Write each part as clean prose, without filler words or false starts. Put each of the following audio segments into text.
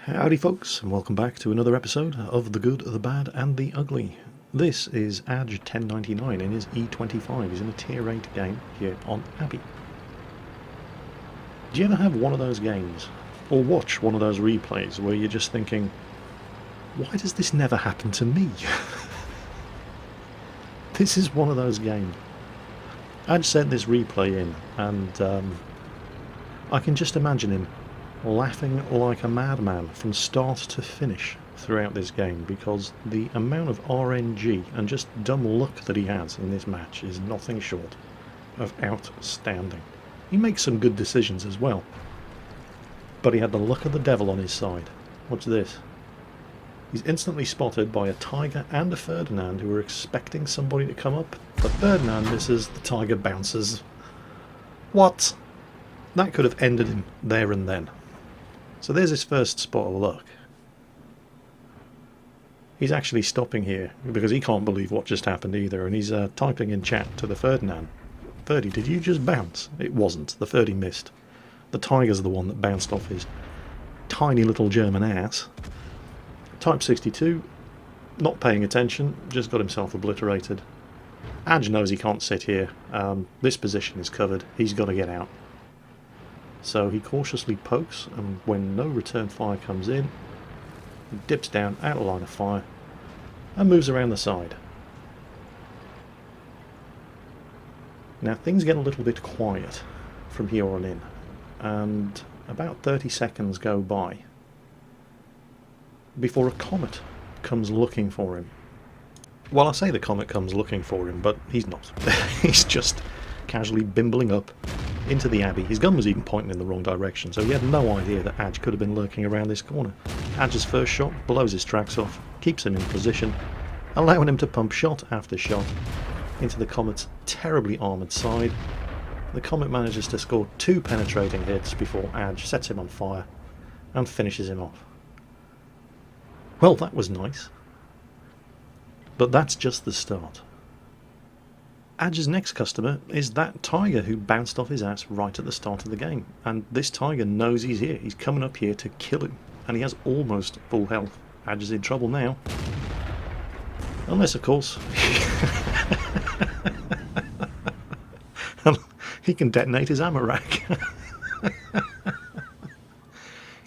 Howdy folks, and welcome back to another episode of The Good, The Bad and The Ugly. This is Adge 1099 in his E25. He's in a tier 8 game here on Abbey. Do you ever have one of those games, or watch one of those replays where you're just thinking, why does this never happen to me? This is one of those games. Adge sent this replay in, and I can just imagine him laughing like a madman from start to finish throughout this game, because the amount of RNG and just dumb luck that he has in this match is nothing short of outstanding. He makes some good decisions as well, but he had the luck of the devil on his side. What's this? He's instantly spotted by a Tiger and a Ferdinand who are expecting somebody to come up, but Ferdinand misses, the Tiger bounces. What? That could have ended him there and then. So there's his first spot of luck. He's actually stopping here because he can't believe what just happened either, and he's typing in chat to the Ferdinand. Ferdy, did you just bounce? It wasn't. The Ferdy missed. The Tiger's the one that bounced off his tiny little German ass. Type 62, not paying attention, just got himself obliterated. Adge knows he can't sit here. This position is covered. He's got to get out. So he cautiously pokes, and when no return fire comes in, he dips down out of line of fire and moves around the side. Now things get a little bit quiet from here on in, and about 30 seconds go by before a comet comes looking for him. Well, I say the comet comes looking for him, but he's not. He's just casually bimbling up into the Abbey. His gun was even pointing in the wrong direction, so he had no idea that Adge could have been lurking around this corner. Adge's first shot blows his tracks off, keeps him in position, allowing him to pump shot after shot into the Comet's terribly armoured side. The Comet manages to score 2 penetrating hits before Adge sets him on fire and finishes him off. Well, that was nice. But that's just the start. Adge's next customer is that Tiger who bounced off his ass right at the start of the game, and this Tiger knows he's here. He's coming up here to kill him, and he has almost full health. Adge is in trouble now, unless of course he can detonate his ammo rack.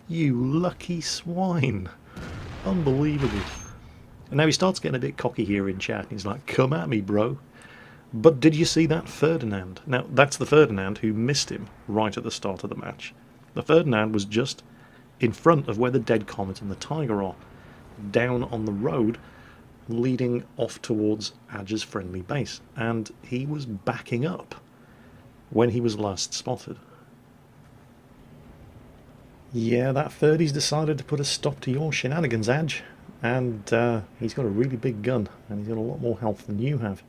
You lucky swine. Unbelievable. And now he starts getting a bit cocky here in chat. He's like, come at me, bro. But did you see that Ferdinand? Now, that's the Ferdinand who missed him right at the start of the match. The Ferdinand was just in front of where the dead Comet and the Tiger are, down on the road leading off towards Adge's friendly base, and he was backing up when he was last spotted. Yeah, that Ferdy's decided to put a stop to your shenanigans, Adge, and he's got a really big gun, and he's got a lot more health than you have.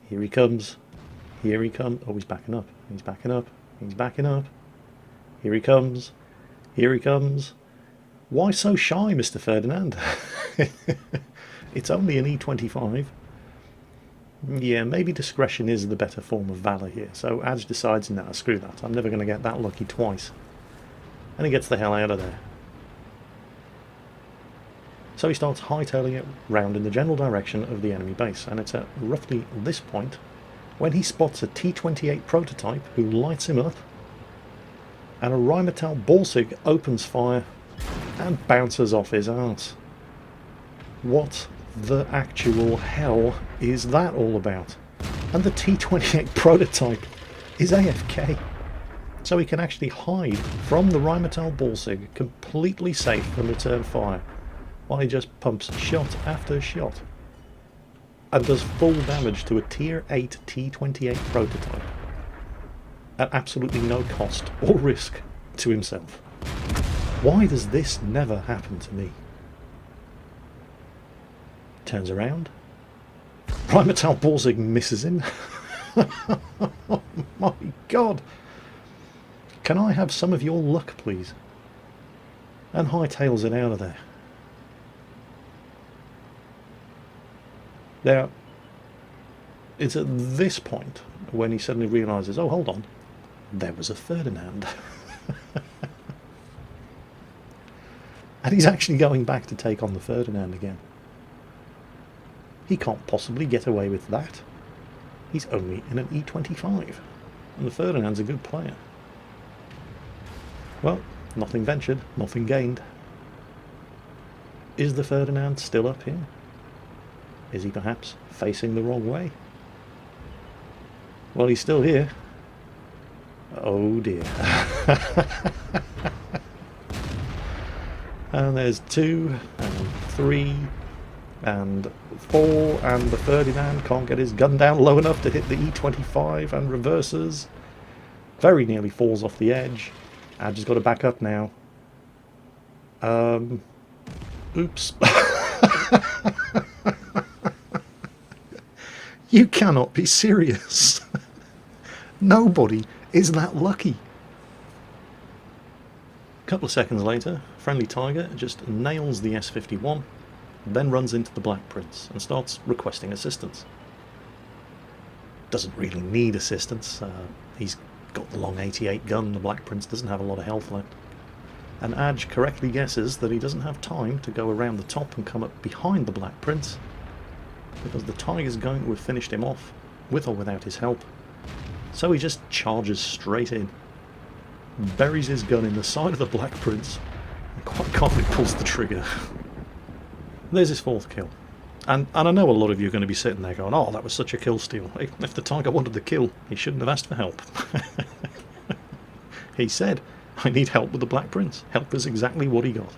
Here he comes. Here he comes. Oh, he's backing up. He's backing up. He's backing up. Here he comes. Here he comes. Why so shy, Mr. Ferdinand? It's only an E25. Yeah, maybe discretion is the better form of valour here. So Adge decides, nah, screw that. I'm never going to get that lucky twice. And he gets the hell out of there. So he starts hightailing it round in the general direction of the enemy base, and it's at roughly this point when he spots a T-28 prototype who lights him up, and a Rheinmetall Balsig opens fire and bounces off his arse. What the actual hell is that all about? And the T-28 prototype is AFK, so he can actually hide from the Rheinmetall Balsig completely safe from return fire, while he just pumps shot after shot and does full damage to a tier 8 T-28 prototype at absolutely no cost or risk to himself. Why does this never happen to me? Turns around. Rheinmetall Balsig misses him. Oh my god. Can I have some of your luck, please? And hightails it out of there. Now, it's at this point when he suddenly realises, oh, hold on, there was a Ferdinand. And he's actually going back to take on the Ferdinand again. He can't possibly get away with that. He's only in an E25. And the Ferdinand's a good player. Well, nothing ventured, nothing gained. Is the Ferdinand still up here? Is he perhaps facing the wrong way? Well, he's still here. Oh dear. And there's 2 and 3 and 4, and the Ferdinand can't get his gun down low enough to hit the E25 and reverses. Very nearly falls off the edge. I've just got to back up now. Oops. You cannot be serious. Nobody is that lucky. A couple of seconds later, friendly Tiger just nails the S51, then runs into the Black Prince and starts requesting assistance. Doesn't really need assistance. He's got the long 88 gun, the Black Prince doesn't have a lot of health left. And Adge correctly guesses that he doesn't have time to go around the top and come up behind the Black Prince, because the Tiger's going to have finished him off, with or without his help. So he just charges straight in, buries his gun in the side of the Black Prince, and quite calmly pulls the trigger. There's his 4th kill. And I know a lot of you are going to be sitting there going, oh, that was such a kill steal. If the Tiger wanted the kill, he shouldn't have asked for help. He said, I need help with the Black Prince. Help is exactly what he got.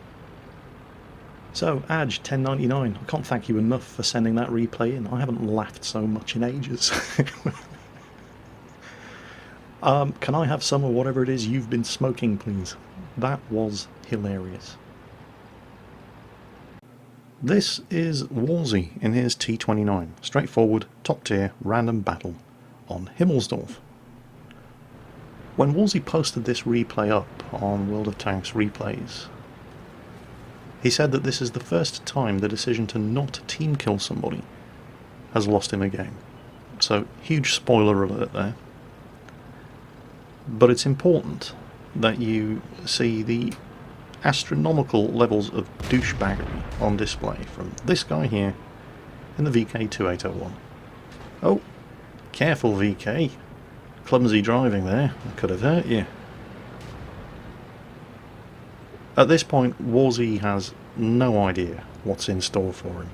So, Adge 1099, I can't thank you enough for sending that replay in. I haven't laughed so much in ages. Can I have some of whatever it is you've been smoking, please? That was hilarious. This is Warzy in his T29. Straightforward, top tier, random battle on Himmelsdorf. When Warzy posted this replay up on World of Tanks replays, he said that this is the first time the decision to not team kill somebody has lost him a game. So, huge spoiler alert there. But it's important that you see the astronomical levels of douchebaggery on display from this guy here in the VK2801. Oh, careful VK. Clumsy driving there. That could have hurt you. At this point, Warzy has no idea what's in store for him.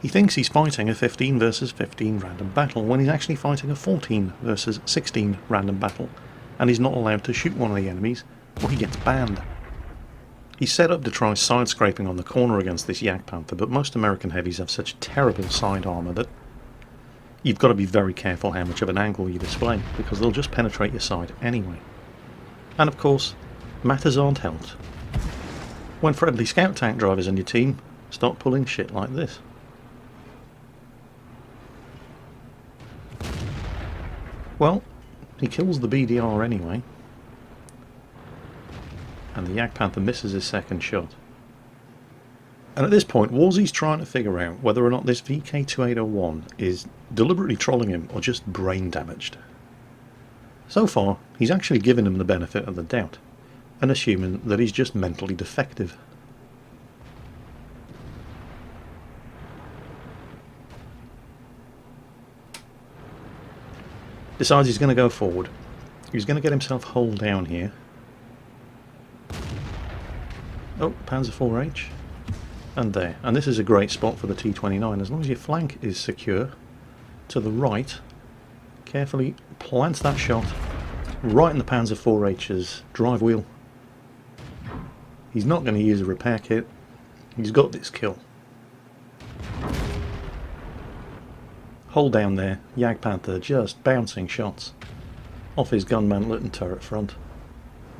He thinks he's fighting a 15 versus 15 random battle when he's actually fighting a 14 versus 16 random battle, and he's not allowed to shoot one of the enemies or he gets banned. He's set up to try side scraping on the corner against this Yak Panther, but most American heavies have such terrible side armour that you've got to be very careful how much of an angle you display, because they'll just penetrate your side anyway. And of course, matters aren't helped when friendly scout tank drivers in your team start pulling shit like this. Well, he kills the BDR anyway, and the Yak Panther misses his second shot. And at this point, Warzy's trying to figure out whether or not this VK2801 is deliberately trolling him or just brain damaged. So far, he's actually given him the benefit of the doubt, and assuming that he's just mentally defective. Decides he's going to go forward. He's going to get himself hull down here. Oh, Panzer 4H. And there. And this is a great spot for the T29. As long as your flank is secure, to the right, carefully plants that shot right in the Panzer 4H's drive wheel. He's not going to use a repair kit. He's got this kill. Hold down there, Yak Panther just bouncing shots off his gun mantlet and turret front.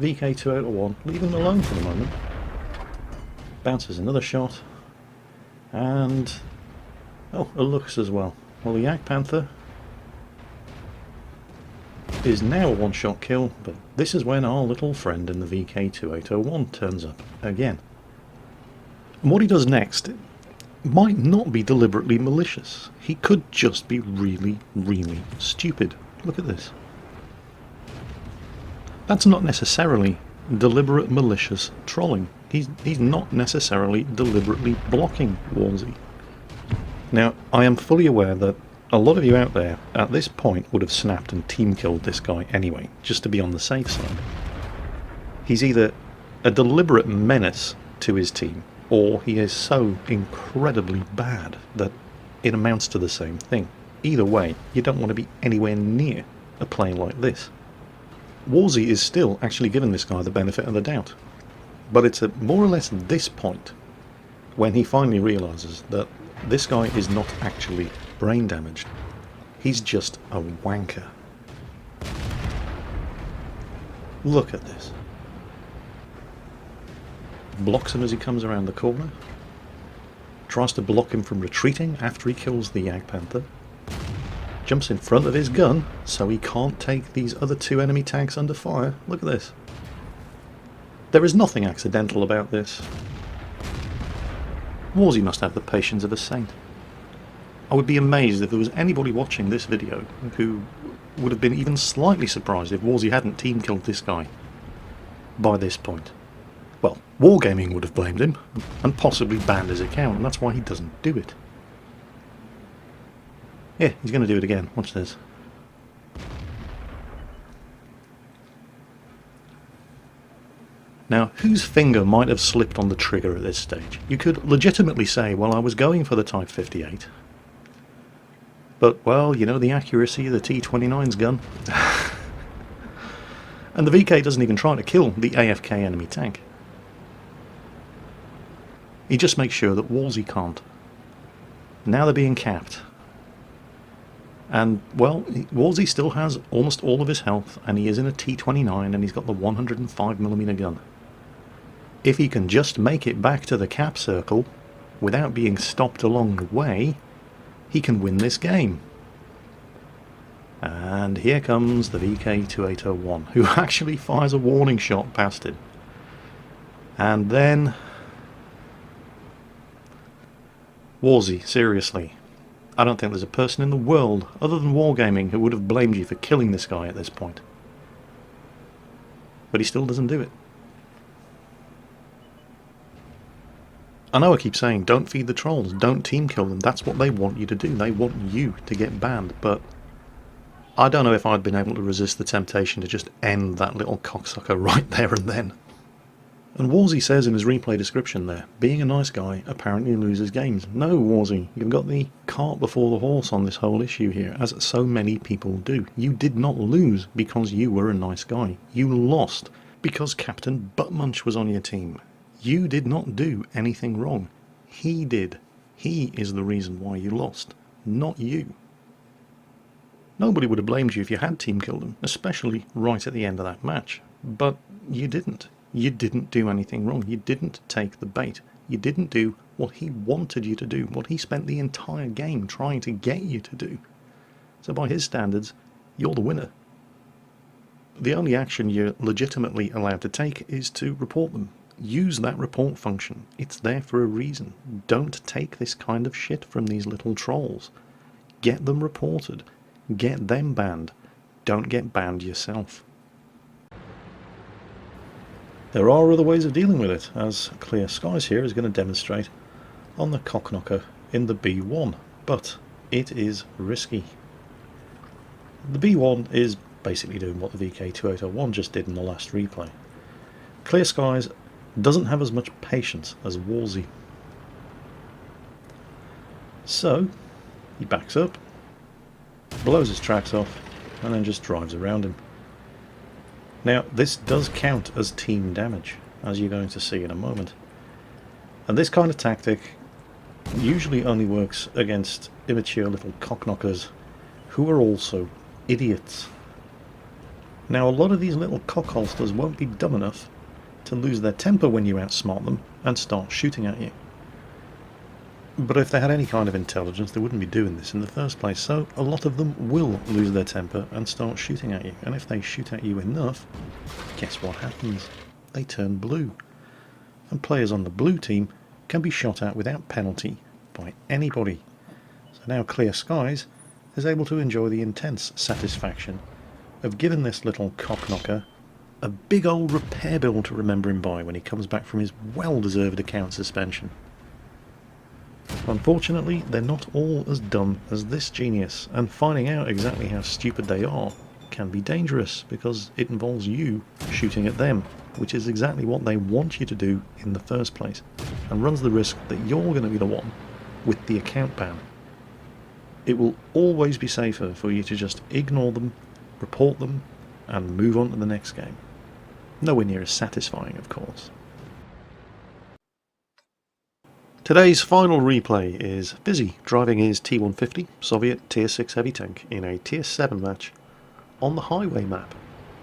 VK2801, leave him alone for the moment. Bounces another shot, and oh, a Lux as well. Well, the Yak Panther is now a one-shot kill, but this is when our little friend in the VK2801 turns up again. And what he does next might not be deliberately malicious. He could just be really, really stupid. Look at this. That's not necessarily deliberate malicious trolling. He's not necessarily deliberately blocking Wolsey. Now, I am fully aware that a lot of you out there at this point would have snapped and team killed this guy anyway, just to be on the safe side. He's either a deliberate menace to his team, or he is so incredibly bad that it amounts to the same thing. Either way, you don't want to be anywhere near a play like this. Wolsey is still actually giving this guy the benefit of the doubt, but it's at more or less this point when he finally realises that this guy is not actually brain damaged. He's just a wanker. Look at this. Blocks him as he comes around the corner. Tries to block him from retreating after he kills the Jagdpanther. Jumps in front of his gun so he can't take these other two enemy tanks under fire. Look at this. There is nothing accidental about this. Wolsey must have the patience of a saint. I would be amazed if there was anybody watching this video who would have been even slightly surprised if Wolsey hadn't team killed this guy by this point. Well, Wargaming would have blamed him and possibly banned his account, and that's why he doesn't do it. Yeah, he's going to do it again. Watch this. Now, whose finger might have slipped on the trigger at this stage? You could legitimately say, well, I was going for the Type 58. But, well, you know, the accuracy of the T-29's gun. And the VK doesn't even try to kill the AFK enemy tank. He just makes sure that Wolsey can't. Now they're being capped. And, well, Wolsey still has almost all of his health, and he is in a T-29, and he's got the 105mm gun. If he can just make it back to the cap circle without being stopped along the way, he can win this game. And here comes the VK2801, who actually fires a warning shot past him. And then... Wolsey, seriously. I don't think there's a person in the world, other than Wargaming, who would have blamed you for killing this guy at this point. But he still doesn't do it. I know I keep saying, don't feed the trolls, don't team kill them. That's what they want you to do. They want you to get banned, but I don't know if I'd been able to resist the temptation to just end that little cocksucker right there and then. And Wolsey says in his replay description there, being a nice guy apparently loses games. No, Wolsey, you've got the cart before the horse on this whole issue here, as so many people do. You did not lose because you were a nice guy. You lost because Captain Buttmunch was on your team. You did not do anything wrong. He did. He is the reason why you lost, not you. Nobody would have blamed you if you had team killed him, especially right at the end of that match. But you didn't. You didn't do anything wrong. You didn't take the bait. You didn't do what he wanted you to do, what he spent the entire game trying to get you to do. So by his standards, you're the winner. The only action you're legitimately allowed to take is to report them. Use that report function. It's there for a reason. Don't take this kind of shit from these little trolls. Get them reported. Get them banned. Don't get banned yourself. There are other ways of dealing with it, as Clear Skies here is going to demonstrate on the Cockknocker in the B1, but it is risky. The B1 is basically doing what the VK2801 just did in the last replay. Clear Skies doesn't have as much patience as Wolsey. So, he backs up, blows his tracks off, and then just drives around him. Now, this does count as team damage, as you're going to see in a moment. And this kind of tactic usually only works against immature little cockknockers who are also idiots. Now, a lot of these little cockholsters won't be dumb enough to lose their temper when you outsmart them and start shooting at you. But if they had any kind of intelligence, they wouldn't be doing this in the first place. So a lot of them will lose their temper and start shooting at you. And if they shoot at you enough, guess what happens? They turn blue. And players on the blue team can be shot at without penalty by anybody. So now Clear Skies is able to enjoy the intense satisfaction of giving this little cockknocker a big old repair bill to remember him by when he comes back from his well-deserved account suspension. Unfortunately, they're not all as dumb as this genius, and finding out exactly how stupid they are can be dangerous because it involves you shooting at them, which is exactly what they want you to do in the first place, and runs the risk that you're going to be the one with the account ban. It will always be safer for you to just ignore them, report them, and move on to the next game. Nowhere near as satisfying, of course. Today's final replay is Fizzy driving his T-150 Soviet Tier 6 heavy tank in a Tier 7 match on the highway map.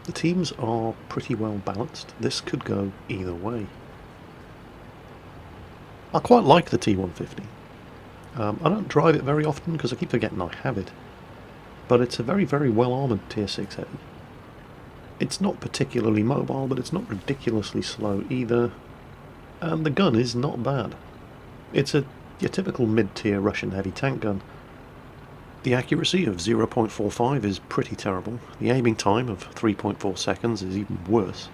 The teams are pretty well balanced. This could go either way. I quite like the T-150. I don't drive it very often because I keep forgetting I have it, but it's a very, very well armoured Tier 6 heavy. It's not particularly mobile, but it's not ridiculously slow either, and the gun is not bad. It's your typical mid-tier Russian heavy tank gun. The accuracy of 0.45 is pretty terrible, the aiming time of 3.4 seconds is even worse,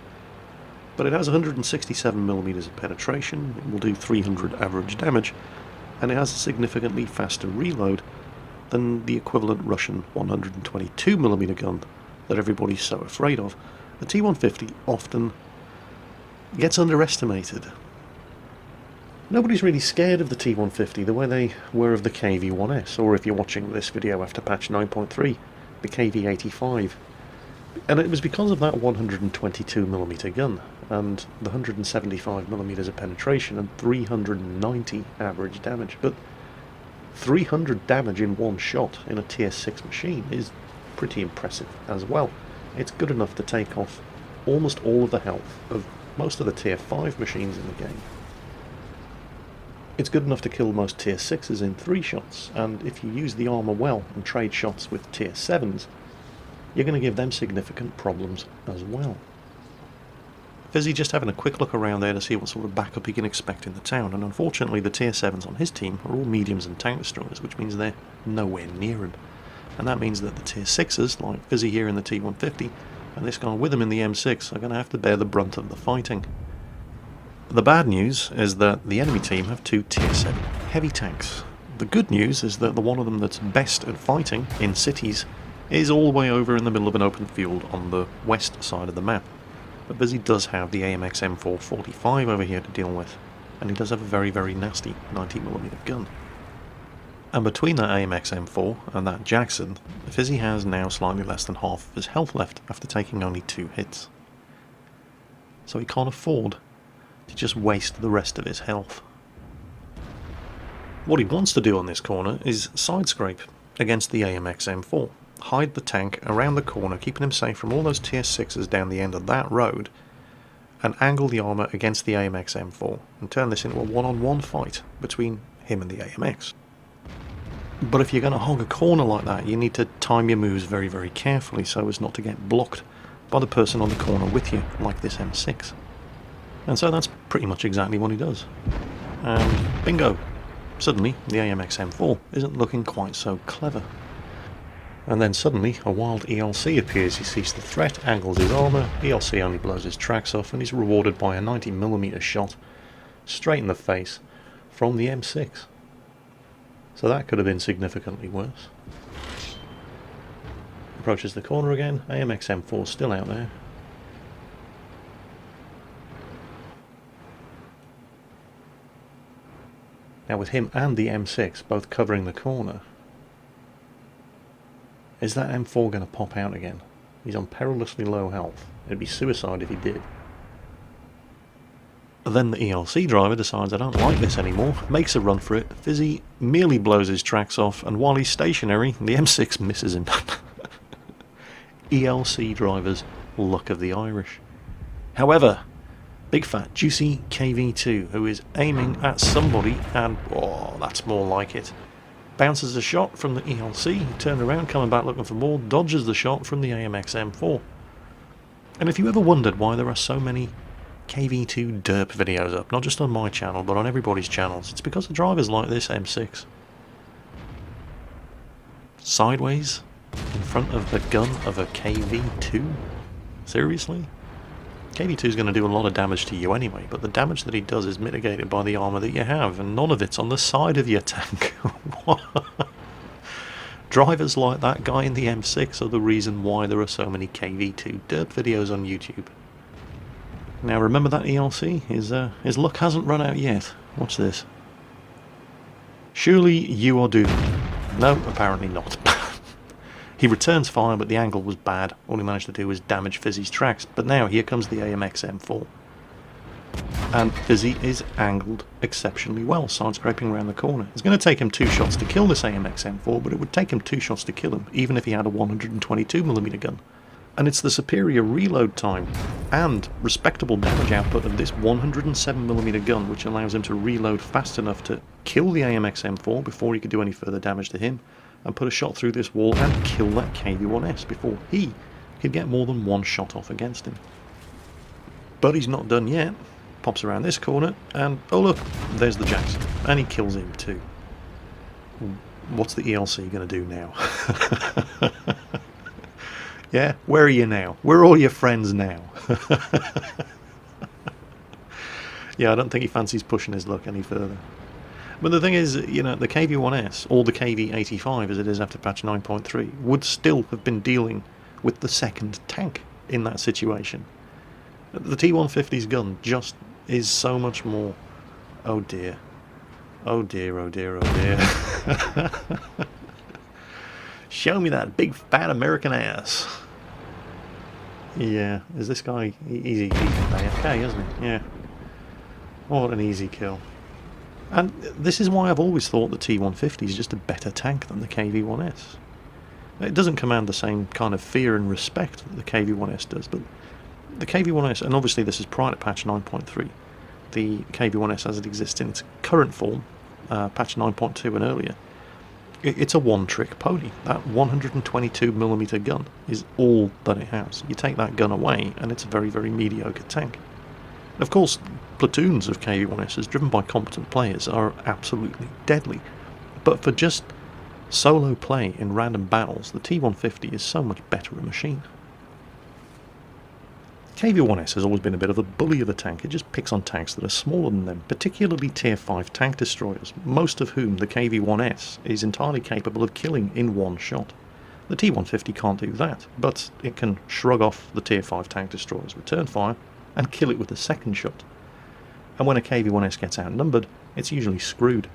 but it has 167mm of penetration, it will do 300 average damage, and it has a significantly faster reload than the equivalent Russian 122mm gun that everybody's so afraid of. The T-150 often gets underestimated. Nobody's really scared of the T-150 the way they were of the KV-1S, or if you're watching this video after patch 9.3, the KV-85. And it was because of that 122mm gun, and the 175mm of penetration, and 390 average damage. But 300 damage in one shot in a Tier 6 machine is pretty impressive as well. It's good enough to take off almost all of the health of most of the Tier 5 machines in the game. It's good enough to kill most Tier 6s in 3 shots, and if you use the armour well and trade shots with Tier 7s, you're going to give them significant problems as well. Fizzy just having a quick look around there to see what sort of backup he can expect in the town, and unfortunately the Tier 7s on his team are all mediums and tank destroyers, which means they're nowhere near him. And that means that the Tier 6s, like Fizzy here in the T-150, and this guy with him in the M6, are going to have to bear the brunt of the fighting. The bad news is that the enemy team have 2 Tier 7 heavy tanks. The good news is that the one of them that's best at fighting in cities is all the way over in the middle of an open field on the west side of the map. But Fizzy does have the AMX M445 over here to deal with, and he does have a very, very nasty 90mm gun. And between that AMX M4 and that Jackson, Fizzy has now slightly less than half of his health left after taking only 2 hits. So he can't afford to just waste the rest of his health. What he wants to do on this corner is side scrape against the AMX M4. Hide the tank around the corner, keeping him safe from all those Tier 6s down the end of that road, and angle the armour against the AMX M4 and turn this into a one-on-one fight between him and the AMX. But if you're going to hog a corner like that, you need to time your moves very, very carefully so as not to get blocked by the person on the corner with you, like this M6. And so that's pretty much exactly what he does. And bingo! Suddenly, the AMX M4 isn't looking quite so clever. And then suddenly, a wild ELC appears. He sees the threat, angles his armour, ELC only blows his tracks off, and he's rewarded by a 90mm shot straight in the face from the M6. So that could have been significantly worse. Approaches the corner again, AMX M4 still out there. Now with him and the M6 both covering the corner, is that M4 going to pop out again? He's on perilously low health. It'd be suicide if he did. Then the ELC driver decides I don't like this anymore, makes a run for it. Fizzy merely blows his tracks off, and while he's stationary, the M6 misses him. ELC drivers, luck of the Irish. However, big fat juicy KV2, who is aiming at somebody, and oh, that's more like it. Bounces a shot from the ELC, turned around, coming back looking for more, dodges the shot from the AMX M4. And if you ever wondered why there are so many KV2 derp videos up, not just on my channel, but on everybody's channels, it's because the drivers like this M6. Sideways, in front of the gun of a KV2? Seriously? KV2 is going to do a lot of damage to you anyway, but the damage that he does is mitigated by the armour that you have, and none of it's on the side of your tank. Drivers like that guy in the M6 are the reason why there are so many KV2 dirt videos on YouTube. Now remember that ELC? His luck hasn't run out yet. Watch this. Surely you are doomed. No, apparently not. He returns fire, but the angle was bad. All he managed to do was damage Fizzy's tracks. But now here comes the AMX M4. And Fizzy is angled exceptionally well, side-scraping around the corner. It's going to take him 2 shots to kill this AMX M4, but it would take him 2 shots to kill him, even if he had a 122mm gun. And it's the superior reload time and respectable damage output of this 107mm gun which allows him to reload fast enough to kill the AMX M4 before he could do any further damage to him, and put a shot through this wall and kill that KV-1S before he could get more than 1 shot off against him. But he's not done yet. Pops around this corner, and oh look, there's the Jackson, and he kills him too. What's the ELC going to do now? Yeah, where are you now? Where are all your friends now? Yeah, I don't think he fancies pushing his luck any further. But the thing is, you know, the KV-1S, or the KV-85 as it is after patch 9.3, would still have been dealing with the second tank in that situation. The T-150's gun just is so much more... Oh dear. Oh dear, oh dear, oh dear. Show me that big fat American ass. Yeah, is this guy... He's AFK, isn't he? Yeah. What an easy kill. And this is why I've always thought the T-150 is just a better tank than the KV-1S. It doesn't command the same kind of fear and respect that the KV-1S does, but the KV-1S, and obviously this is prior to patch 9.3, the KV-1S as it exists in its current form, patch 9.2 and earlier, it's a one-trick pony. That 122mm gun is all that it has. You take that gun away and it's a very, very mediocre tank. Of course, platoons of KV-1Ss driven by competent players are absolutely deadly, but for just solo play in random battles, the T-150 is so much better a machine. KV-1S has always been a bit of a bully of a tank. It just picks on tanks that are smaller than them, particularly tier 5 tank destroyers, most of whom the KV-1S is entirely capable of killing in one shot. The T-150 can't do that, but it can shrug off the tier 5 tank destroyers, return fire, and kill it with a second shot. And when a KV-1S gets outnumbered, it's usually screwed.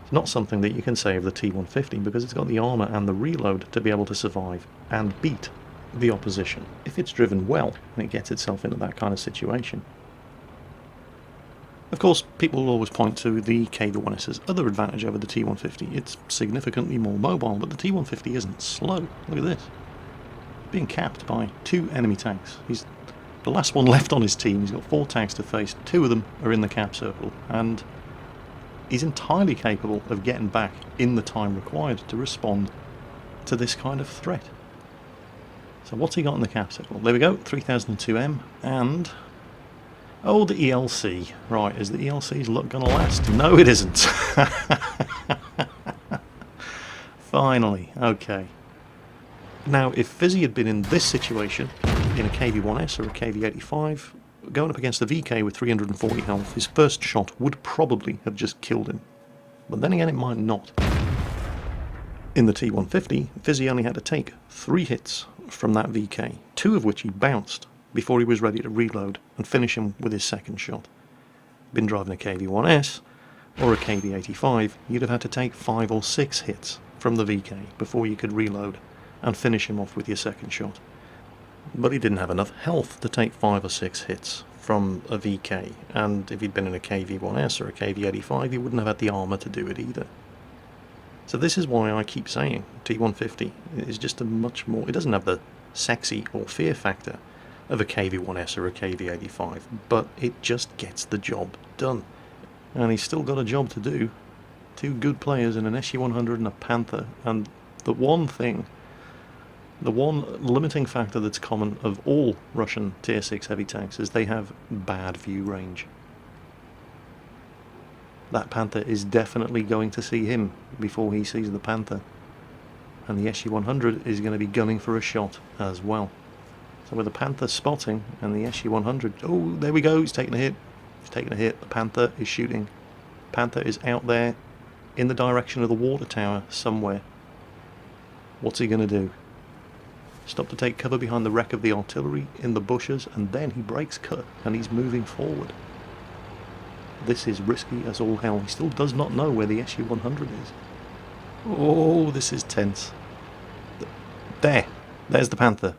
It's not something that you can say of the T-150 because it's got the armour and the reload to be able to survive and beat the opposition if it's driven well and it gets itself into that kind of situation. Of course, people will always point to the KV-1S's other advantage over the T-150. It's significantly more mobile, but the T-150 isn't slow. Look at this. Being capped by 2 enemy tanks. He's the last one left on his team. He's got 4 tanks to face. 2 of them are in the cap circle, and he's entirely capable of getting back in the time required to respond to this kind of threat. So what's he got in the cap circle? There we go, 3002M, and... oh, the ELC. Right, is the ELC's luck going to last? No, it isn't. Finally, okay. Now, if Fizzy had been in this situation, in a KV-1S or a KV-85, going up against a VK with 340 health, his first shot would probably have just killed him. But then again, it might not. In the T-150, Fizzy only had to take 3 hits from that VK, 2 of which he bounced before he was ready to reload and finish him with his second shot. Been driving a KV-1S or a KV-85, you'd have had to take 5 or 6 hits from the VK before you could reload and finish him off with your second shot. But he didn't have enough health to take 5 or 6 hits from a VK, and if he'd been in a KV-1S or a KV-85, he wouldn't have had the armour to do it either. So this is why I keep saying T-150 is just a much more... it doesn't have the sexy or fear factor of a KV-1S or a KV-85, but it just gets the job done. And he's still got a job to do. 2 good players in an SU-100 and a Panther, and the one limiting factor that's common of all Russian tier 6 heavy tanks is they have bad view range. That Panther is definitely going to see him before he sees the Panther, and the SU-100 is going to be gunning for a shot as well. So with the Panther spotting and the SU-100... Oh, there we go, he's taking a hit. He's taking a hit. The Panther is shooting. Panther is out there in the direction of the water tower somewhere. What's he going to do? Stop to take cover behind the wreck of the artillery in the bushes, and then he breaks cut and he's moving forward. This is risky as all hell. He still does not know where the SU-100 is. Oh, this is tense. There's the Panther.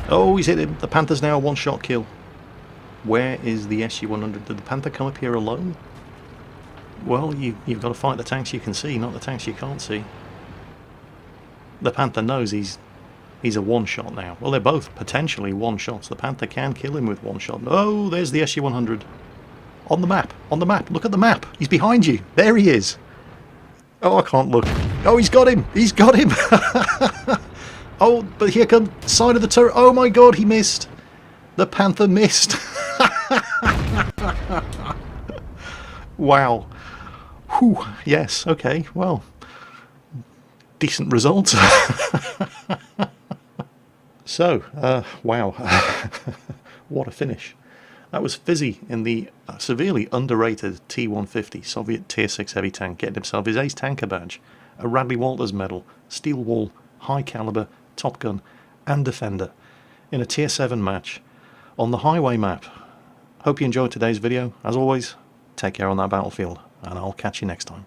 Oh, he's hit him. The Panther's now a one-shot kill. Where is the SU-100? Did the Panther come up here alone? Well, you've got to fight the tanks you can see, not the tanks you can't see. The Panther knows he's a one-shot now. Well, they're both potentially one-shots. The Panther can kill him with one shot. Oh, there's the SU-100. On the map. On the map. Look at the map. He's behind you. There he is. Oh, I can't look. Oh, he's got him. He's got him. Oh, but here comes side of the turret. Oh my god, he missed. The Panther missed. Wow. Whew. Yes, okay, well. Decent results. So, wow. What a finish. That was Fizzy in the severely underrated T-150 Soviet Tier 6 heavy tank, getting himself his Ace Tanker badge, a Radley Walters medal, steel wall, high caliber, Top Gun and Defender in a Tier 7 match on the highway map. Hope you enjoyed today's video. As always, take care on that battlefield, and I'll catch you next time.